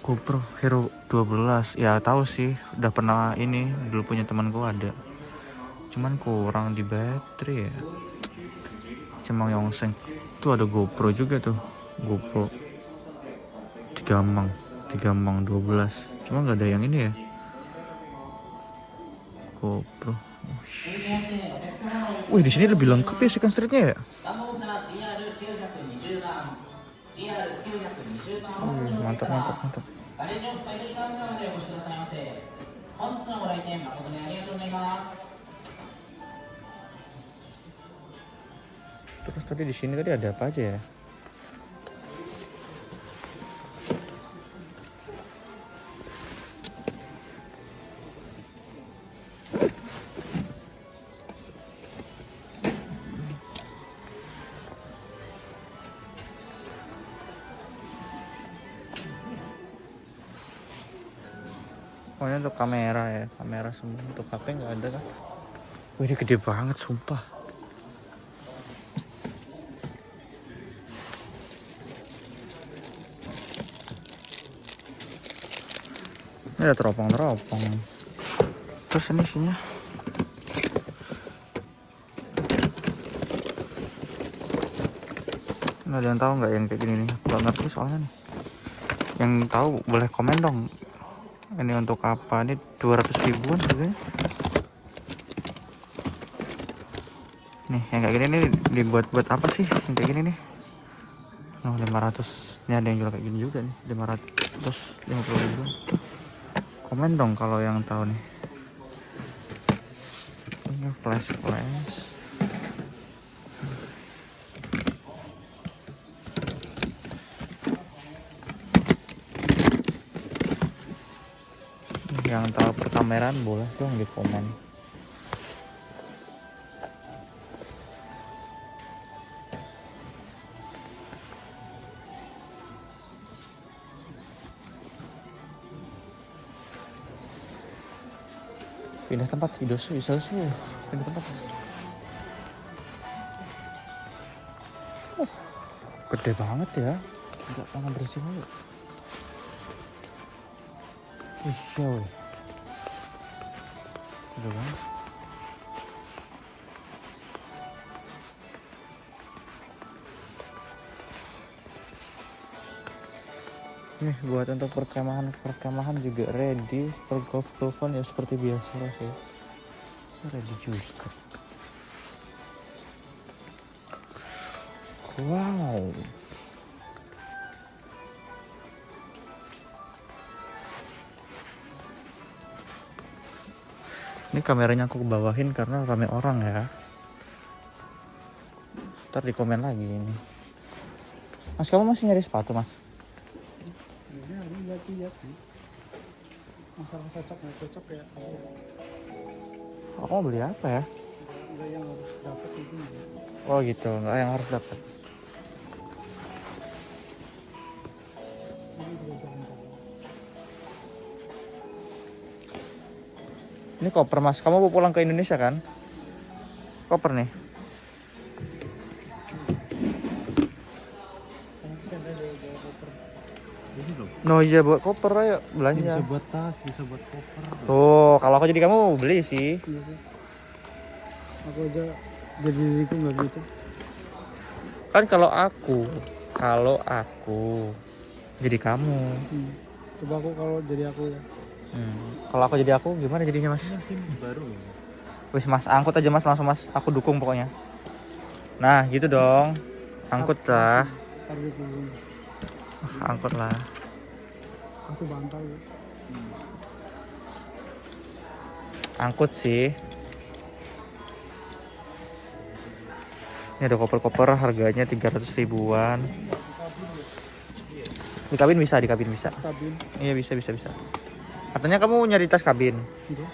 GoPro Hero 12. Ya tahu sih, udah pernah ini dulu punya temanku ada. Cuman kurang di baterai ya. Cemang Yongseng. Tuh ada GoPro juga tuh. GoPro 3 mang 12. Cuma nggak ada yang ini ya. GoPro. Wih di sini lebih lengkap ya Second Street-nya ya. Mantap. Terus tadi di sini tadi ada apa aja ya? Oh ini untuk kamera ya, kamera semua. Untuk HP nggak ada kan? Wih ini gede banget sumpah. Ini ada teropong. Terus ini isinya. Ini ada yang tahu nggak yang kayak gini nih? Nggak ngerti soalnya nih. Yang tahu boleh komen dong. Ini untuk apa? Ini 200 ribuan sebenarnya. Nih yang kayak gini nih dibuat apa sih? Yang kayak gini nih. Oh 500. Ini ada yang jual kayak gini juga nih. 550 ribuan. Komen dong kalau yang tahu nih. Ini flash. Yang tahu perkameran boleh dong di komen. Pindah tempat idosu pindah tempat. Gede banget ya. Enggak lama bersih aja. Iya. Gede banget. Nih buat untuk perkemahan juga ready. Per golf-golfan ya seperti biasa lah ya. Ready juga. Wow. Ini kameranya aku bawahin karena rame orang ya. Ntar di komen lagi ini. Mas kamu masih nyari sepatu mas? Lihat nih. Masalah cocok nggak cocok ya. Aku mau beli apa ya? Enggak yang harus dapat itu. Oh gitu, nggak yang harus dapat. Ini koper mas, kamu mau pulang ke Indonesia kan? Koper nih. No iya buat koper ayo belanja. Bisa buat tas, bisa buat koper. Tuh, kalau aku jadi kamu beli sih. Iya sih. Aku aja jadi diriku nggak gitu. Kan kalau aku jadi kamu. Coba aku kalau jadi aku ya. Kalau aku jadi aku gimana jadinya mas? SIM baru. Wis mas, angkut aja mas langsung mas. Aku dukung pokoknya. Nah gitu dong, angkut lah. Harga turun. Angkut lah. Masih bantal ya. Angkut sih. Ini ada koper-koper harganya 300 ribuan. Di kabin bisa, Stabil. Iya bisa. Katanya kamu nyari tas kabin. Gitu.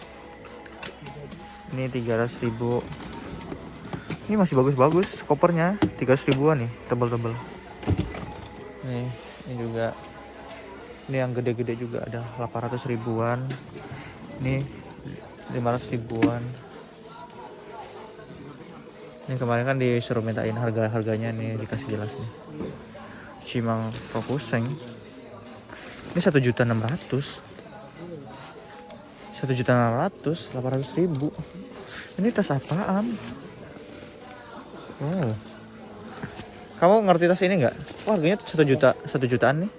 Ini 300 ribu. Ini masih bagus-bagus kopernya, 300 ribuan nih, tebel-tebel. Nih, ini juga. Ini yang gede-gede juga ada 800 ribuan. Ini 500 ribuan. Ini kemarin kan disuruh mintain harganya nih, dikasih jelas nih. Cimang Fokuseng. Ini 1.600.000. 1.600.000, 800.000. Ini tas apaan? Oh. Kamu ngerti tas ini nggak? Wah, harganya 1 jutaan nih.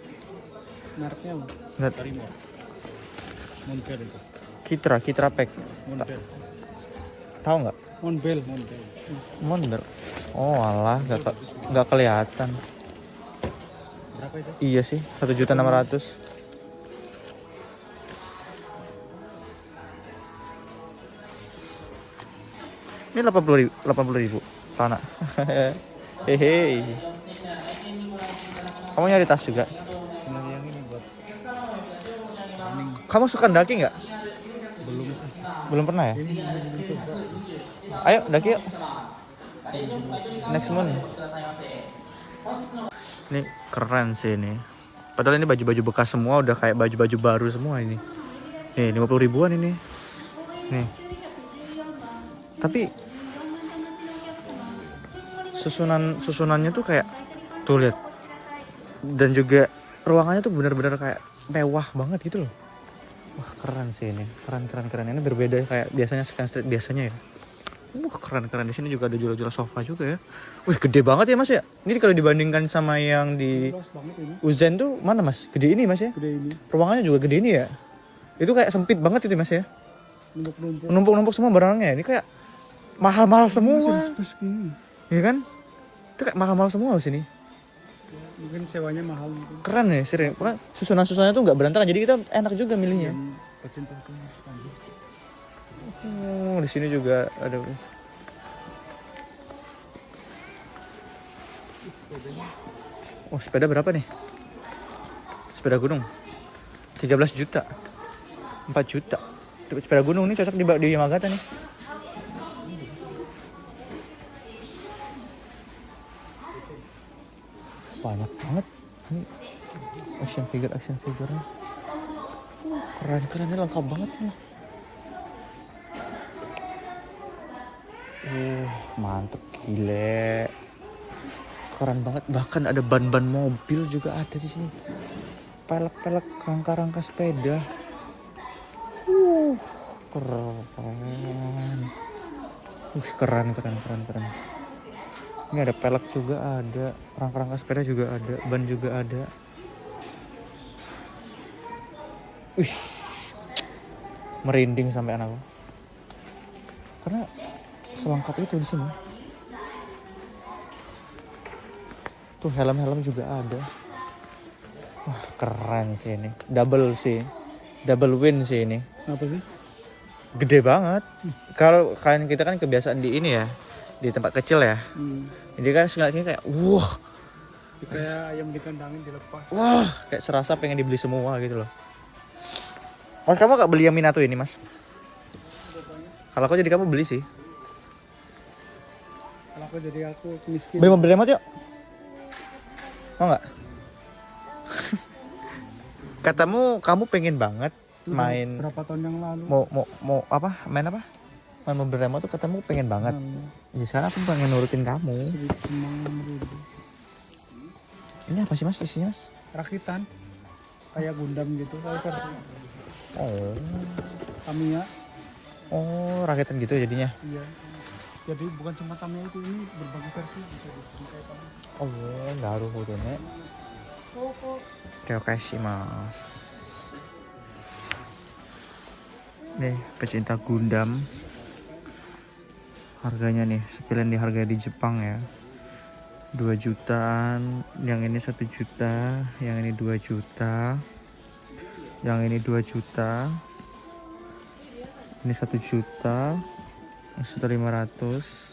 Mereknya apa? Nggak. Monbel itu. Kitra Pack. Monbel. Tahu nggak? Monbel. Monbel. Oh alah, nggak kelihatan. Berapa itu? Iya sih, 1.600.000. Ini 80.000 Rana. Hehe. Kamu nyari tas juga? Nah, yang ini buat running. Kamu suka daki nggak? Belum sih. Belum pernah ya? Ini belum coba. Ayo daki yuk. Next month. Ini keren sih ini. Padahal ini baju-baju bekas semua, udah kayak baju-baju baru semua ini. Nih 50 ribuan ini. Nih. Tapi susunannya tuh kayak tuh lihat. Dan juga ruangannya tuh benar-benar kayak mewah banget gitu loh. Wah keren sih ini, keren. Ini berbeda kayak biasanya Scan Street biasanya ya. Wah keren. Di sini juga ada jual-jual sofa juga ya. Wih gede banget ya mas ya. Ini kalau dibandingkan sama yang di Luas banget ini. Uzen tuh mana mas? Gede ini mas ya. Gede ini. Ruangannya juga gede ini ya. Itu kayak sempit banget itu mas ya. Numpuk-numpuk. Numpuk-numpuk semua barangnya. Ini kayak mahal-mahal semua. Masih ada space gini. Iya kan? Itu kayak mahal-mahal semua di sini. Mungkin sewanya mahal mungkin. Keren ya sering. Pokoknya susunan-susunannya tuh nggak berantakan. Jadi kita enak juga milihnya. Pecinta tuh. Oh, di sini juga ada. Oh, sepeda berapa nih? Sepeda gunung. 13 juta. 4 juta. Tuh, sepeda gunung nih cocok di Yamagata nih. Banyak banget. Ini action figure-nya. Keren ini lengkap banget nih. Mantep gile. Keren banget, bahkan ada ban-ban mobil juga ada di sini. Pelek-pelek rangka-rangka sepeda. Keren. Keren. Ini ada pelek juga ada, rangka-rangka sepeda juga ada, ban juga ada. Wih. Merinding sampai anakku. Karena selengkap itu di sini. Tuh helm juga ada. Wah keren sih ini. Double win sih ini. Apa sih? Gede banget. Kalau kalian kita kan kebiasaan di ini ya, di tempat kecil ya. Jadi kan sini kayak wah. Kayak ayam dikandangin dilepas. Wah kayak serasa pengen dibeli semua gitu loh. Mas kamu gak beli yang Minato ini mas? Kalau aku jadi kamu beli sih. Kalau aku jadi aku miskin. Beli mobil remote yuk. Mau nggak? Katamu kamu pengen banget main. Berapa tahun yang lalu? Mau apa? Main apa? Main mobil remote tuh katamu pengen banget. Ya sekarang aku pengen nurutin kamu. Ini apa sih mas isinya mas? Rakitan. Kayak Gundam gitu. Kayak versi. Oh. Tamiya. Oh rakitan gitu jadinya. Iya. Jadi bukan cuma Tamiya itu, ini berbagai versi bisa dibikin kayak Tamiya. Oh, naruhodo ne. Terima kasih mas. Nih pecinta Gundam. Harganya nih sepilihan di harga di Jepang ya. 2 jutaan, yang ini 1 juta, yang ini 2 juta, yang ini 2 juta, ini 1 juta, 1.500.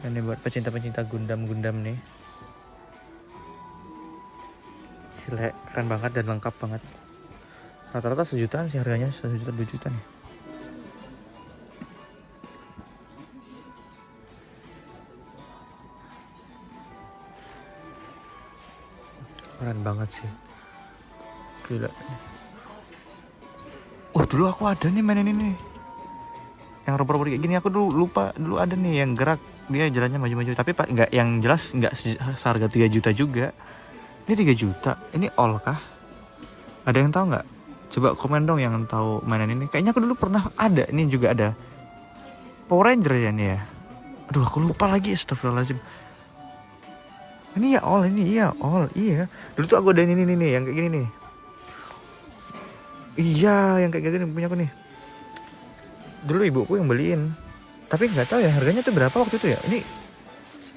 Ini buat pecinta-pecinta Gundam nih. Gila, keren banget dan lengkap banget. Rata-rata 1 jutaan sih harganya, 1 juta 2 juta nih. Keren banget sih. Gila. Oh, dulu aku ada nih main ini nih. Yang robot-robot kayak gini aku dulu lupa, dulu ada nih yang gerak, dia jalannya maju-maju. Tapi Pak enggak, yang jelas enggak seharga 3 juta juga. Ini 3 juta. Ini all kah? Ada yang tahu nggak? Coba komen dong yang tahu mainan ini. Kayaknya aku dulu pernah ada. Ini juga ada. Power Ranger ya ini ya. Aduh, aku lupa lagi. Astagfirullahaladzim. Ini ya all, ini iya all, iya. Dulu tuh aku ada ini nih, yang kayak gini nih. Iya, yang kayak gini punya aku nih. Dulu ibuku yang beliin. Tapi nggak tahu ya harganya tuh berapa waktu itu ya. Ini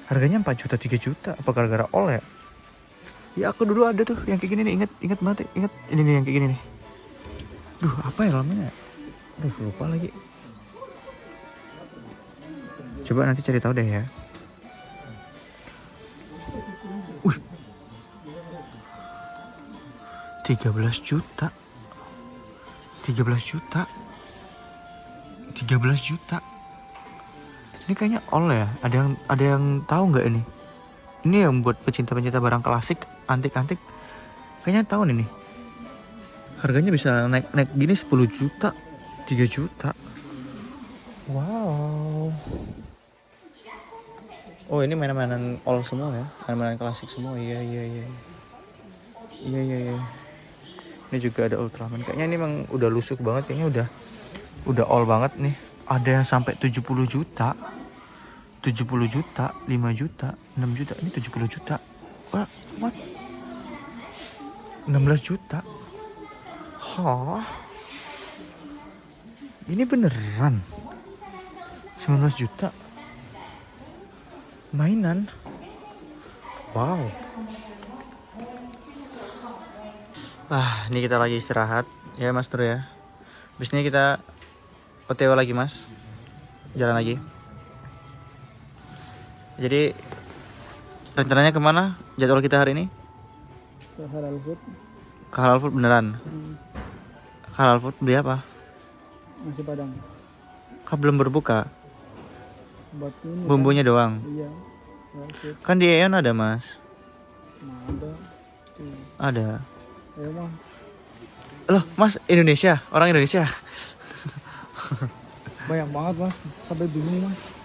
harganya 4 juta 3 juta. Apa gara-gara all ya? Ya aku dulu ada tuh yang kayak gini nih, ingat banget, ingat ini nih yang kayak gini nih. Duh, apa ya namanya? Duh, lupa lagi. Coba nanti cari tahu deh ya. Wih. 13 juta. 13 juta. 13 juta. Ini kayaknya all ya. Ada yang tahu nggak ini? Ini yang buat pecinta-pecinta barang klasik, antik-antik. Kayaknya tahu nih. Harganya bisa naik gini 10 juta, 3 juta. Wow. Oh, ini mainan-mainan all semua ya. Mainan-mainan klasik semua. Iya. Ini juga ada Ultraman. Kayaknya ini emang udah lusuk banget, kayaknya udah all banget nih. Ada yang sampai 70 juta. 70 juta, 5 juta, 6 juta, ini 70 juta. What? 16 juta. Hah? Ini beneran 19 juta. Mainan. Wow. Ini kita lagi istirahat ya Mas Tur ya. Habis ini kita OTW lagi Mas. Jalan lagi. Jadi rencananya kemana jadwal kita hari ini? Ke Halal Food. Ke Halal Food beneran? Ke Halal Food beli apa? Nasi Padang. Kan belum berbuka? Buat ini. Bumbunya doang? Iya. Halal Food. Kan di Aeon ada Mas? Ada. Ada. Ayo mah. Loh Mas Indonesia? Orang Indonesia? Banyak banget Mas. Sampai bingung Mas.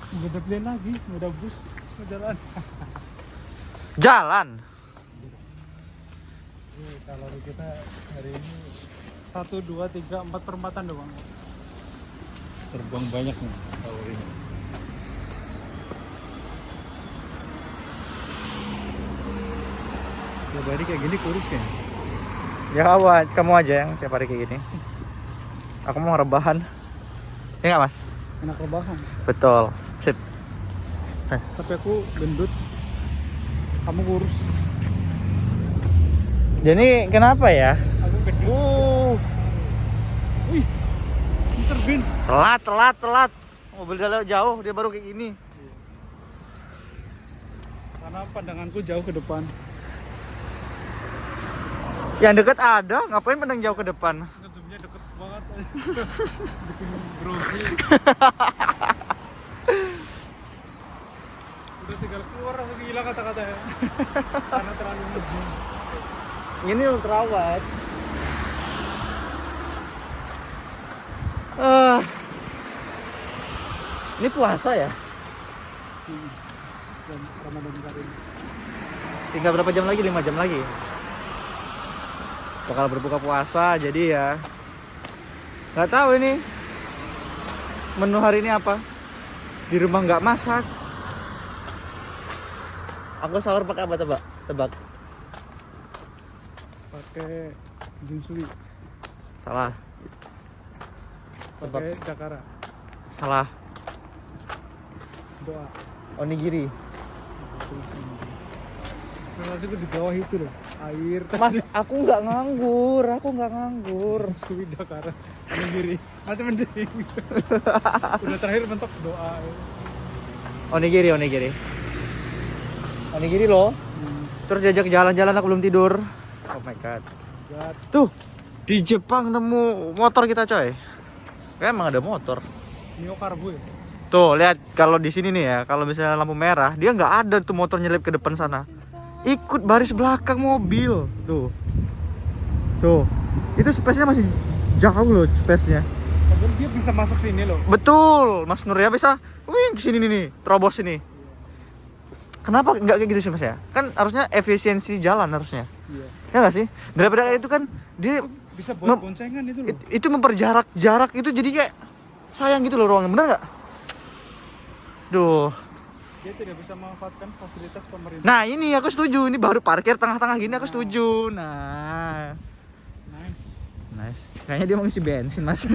Nggak ada pilihan lagi, nggak ada bus, cuma jalan. Jalan? Kalori kita hari ini 1, 2, 3, 4 perempatan doang. Terbang banyak nih kalorinya. Tiap hari kayak gini kurus kayaknya. Ya kamu aja yang tiap hari kayak gini. Aku mau rebahan. Ya nggak Mas? Enak rebahan. Betul. Sip. Tapi aku gendut, kamu kurus. Jadi kenapa ya? Aku gendut. Wih, Mr. Bean. Telat. Mobil udah jauh, dia baru kayak gini. Karena pandanganku jauh ke depan. Yang deket ada, ngapain pandang jauh ke depan? Zoomnya deket banget. Bikin grogi. Udah tinggal keluar langsung hilang kata-katanya. Karena terlalu ngezoom. Ini ultrawide. Ini puasa ya? Dan Ramadan Karim. Tinggal berapa jam lagi? 5 jam lagi. Bakal berbuka puasa, jadi ya nggak tahu ini menu hari ini apa. Di rumah nggak masak. Aku sahur pakai apa tebak? Tebak. Pakai Junsui. Salah. Tebak. Pakai Dakara. Salah. Doa. Onigiri. Langsung di bawah itu loh. Air. Mas, aku nggak nganggur. Junsui Dakara. Onigiri. Macam mending. Udah terakhir mentok doa. Onigiri. Onigiri loh. Terus diajak jalan-jalan aku belum tidur. Oh my god. God. Tuh, di Jepang nemu motor kita coy. Kayak emang ada motor. Neo Karbu ya? Tuh, lihat kalau di sini nih ya, kalau misalnya lampu merah, dia nggak ada tuh motor nyelip ke depan sana. Ikut baris belakang mobil. Tuh. Tuh. Itu space-nya masih jauh loh space-nya. Padahal dia bisa masuk sini loh. Betul, Mas Nur ya bisa. Wih, kesini nih, terobos sini. Kenapa nggak kayak gitu sih Mas ya? Kan harusnya efisiensi jalan harusnya. Iya. Ya nggak sih? Daripada itu kan dia Bisa buat boncengan itu loh. itu memperjarak jarak itu jadi kayak sayang gitu loh ruangnya, bener nggak? Duh. Dia tidak bisa memanfaatkan fasilitas pemerintah. Nah ini aku setuju, ini baru parkir tengah-tengah gini aku setuju. Nah, Nice. kayaknya dia mau ngisi bensin Mas.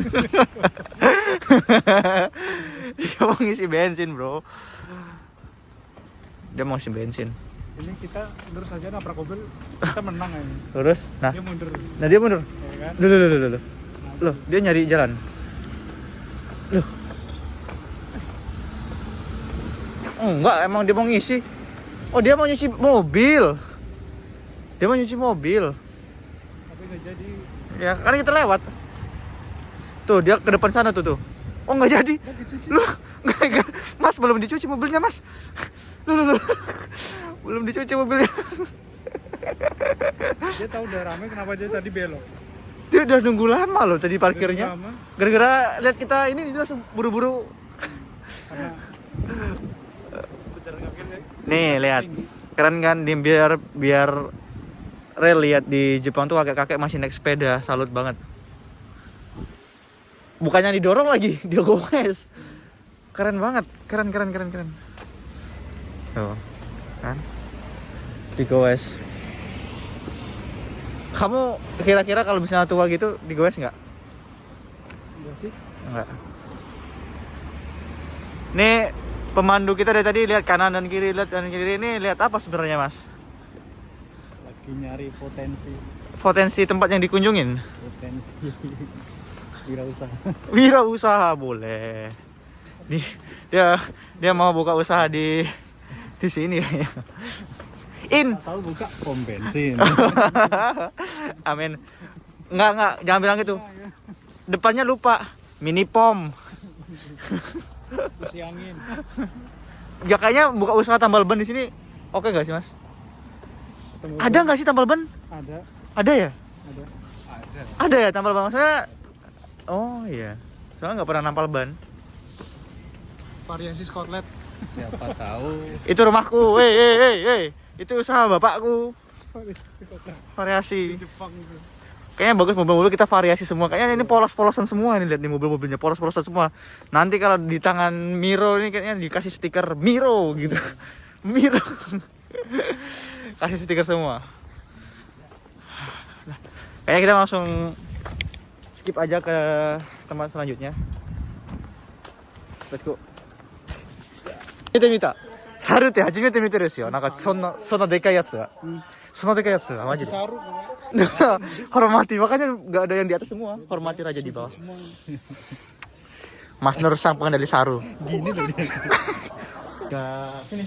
Dia mau ngisi bensin bro. Dia mau ngisi bensin. Ini kita lurus aja nabrak mobil, kita menang ini. Terus, nah, Dia mundur. dia mundur. Ya kan? Loh, dia nyari jalan. Loh. Enggak, emang dia mau ngisi. Oh, dia mau nyuci mobil. Tapi nggak jadi. Ya, karena kita lewat. Tuh, dia ke depan sana tuh. Oh, nggak jadi. Nggak dicuci. Loh, enggak. Mas, belum dicuci mobilnya, Mas. Loh. Belum dicuci mobilnya. Dia tahu udah rame, kenapa dia tadi belok? Dia udah nunggu lama loh tadi parkirnya. Lama, Gara-gara lihat kita ini dia langsung buru-buru. karena berjalan kaki ya. Nih, lihat. Keren kan dia biar rel lihat di Jepang tuh kakek-kakek masih naik sepeda, salut banget. Bukannya didorong lagi, dia goes. Keren banget, keren. Tuh, kan? Digoes. Kamu kira-kira kalau misalnya tua gitu digoes nggak? Enggak sih? Enggak. Nih pemandu kita dari tadi lihat kanan dan kiri, ini lihat apa sebenarnya Mas? Lagi nyari Potensi tempat yang dikunjungin. potensi wirausaha. Wirausaha boleh. Nih dia mau buka usaha di sini kayaknya. Tahu buka pom bensin. Amin. Enggak, jangan bilang gitu. Depannya lupa mini pom. Isi angin. Ya kayaknya buka usaha tambal ban di sini. Oke nggak sih Mas? Ada nggak sih tambal ban? Ada. Ada ya? Ada. Ada ya tambal ban maksudnya? Oh iya. Soalnya nggak pernah nampal ban. Variasi Scotland. Siapa tahu. Itu rumahku. Hey. Itu usaha bapakku. Variasi Scotland. Variasi. Di Jepang itu. Kayaknya bagus mobil-mobil kita variasi semua. Kayaknya ini polos-polosan semua nih, lihat nih mobil-mobilnya polos-polosan semua. Nanti kalau di tangan Miro ini kayaknya dikasih stiker Miro gitu. Miro. Kasih stiker semua. Nah, kayaknya kita langsung skip aja ke tempat selanjutnya. Let's go. Kita minta. Saruって初めて見てるんですよ。なんかそんなでかいやつが。そんなでかいやつがマジで。 Saru pokoknya. Hormati, makanya nggak ada yang di atas semua. Hormati raja di bawah. Mas Nur sang pengendali Saru. Gini tuh dia. Sini.